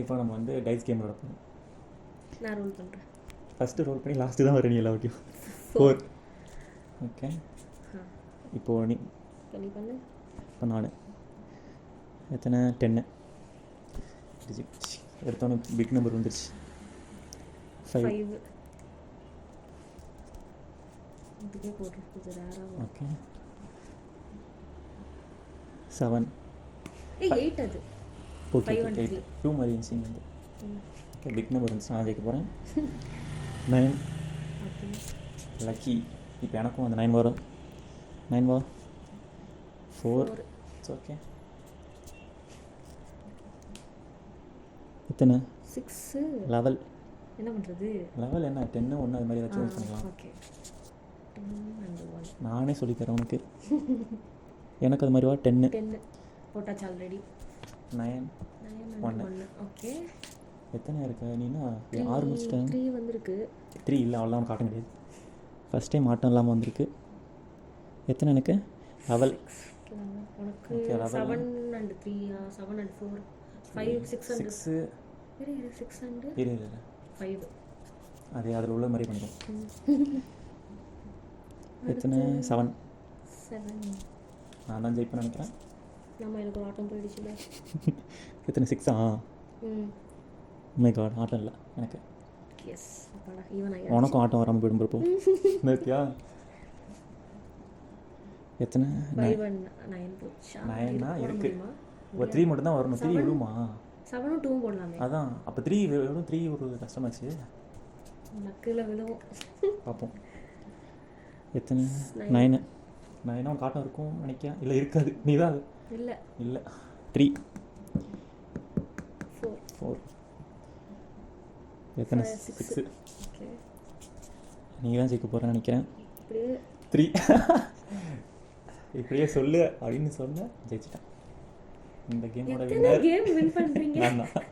இப்போ நம்ம வந்து டைஸ் கேம் விளையாடுறோம். நான் ரோல் பண்ணுறேன். ஃபஸ்ட்டு ரோல் பண்ணி லாஸ்ட்டு தான் வரும் நீ எல்லாத்தையும். 4. ஓகே, இப்போது நீ பண்ணு. இப்போ நான் எத்தனை 10 எடுத்தோன்னே பிக் நம்பர் வந்துருச்சு. 5. ஓகே, 7. 8. அது ஓகே 8. 2 மாதிரி இருந்துச்சு வந்து. ஓகே, பிக் நம்பர் இருந்துச்சு, நான் ஜெயிக்க போகிறேன். 9. லக்கி. இப்போ எனக்கும் அந்த 9 வரும். 9 வா? 4. It's okay. எத்தனை? 6. லெவல். என்ன பண்ணுறது? லெவல் என்ன 10 1 அது மாதிரி ஏதாச்சும் யூஸ் பண்ணிக்கலாம். Okay, 10 and 1. நானே சொல்லித்தரேன் உனக்கு. எனக்கு அது மாதிரி வா 10. போட்டாச்சு ஆல்ரெடி. 9 1. ஓகே, எத்தனை இருக்கு? நீனா 6 முடிச்சிட்டேன். 3 வந்திருக்கு. 3 இல்லை, அவ்வளோதான் காட்ட முடியாது. ஃபஸ்ட் டைம் ஆட்டம் இல்லாமல் வந்திருக்கு. எத்தனை எனக்கு? லெவல். உனக்கு 7 and 3 7 and 4 5 6 and 6 6 and இரு 5. அதே அதில் உள்ள மாதிரி பண்ணிடும். எத்தனை? 7. நான் தான் ஜெயிப்பேன் நினைக்கிறேன். நம்ம எனக்கு ஒரு ஆட்டம் போயிடுச்சுல. எத்தனை? 6. மை காட், ஆட்டம் இல்லை எனக்கு. எஸ், அப்பாடா, ஈவன் ஆயிடுச்சு. உனக்கும் ஆட்டம் வராமல் போயிடும் பிறப்போ. நேத்தியா எத்தனை? 5 and 9 போச்சா? 9 இருக்கு. ஒரு 3 மட்டும் தான் வரணும். 3 விடுமா? 7 2 போடலாமே. அதான் அப்போ 3 விடும். 3 ஒரு கஷ்டமாச்சு. நக்கில் விழுவும். பார்ப்போம். எத்தனை? 9. 9 உனக்கு ஆட்டம் இருக்கும் நினைக்கிறேன். இல்லை இருக்காது, நீ தான். இல்லை இல்லை 3 4. எத்தனை? 6. ஓகே, நீ தான் ஜெயிக்க போகிறேன்னு நினைக்கிறேன். இப்படியே 3. இப்படியே சொல்லு அப்படின்னு சொன்ன ஜெயிச்சிட்டேன். இந்த கேமோட கேம் வின் பண்ணுறீங்க. நான் தான்.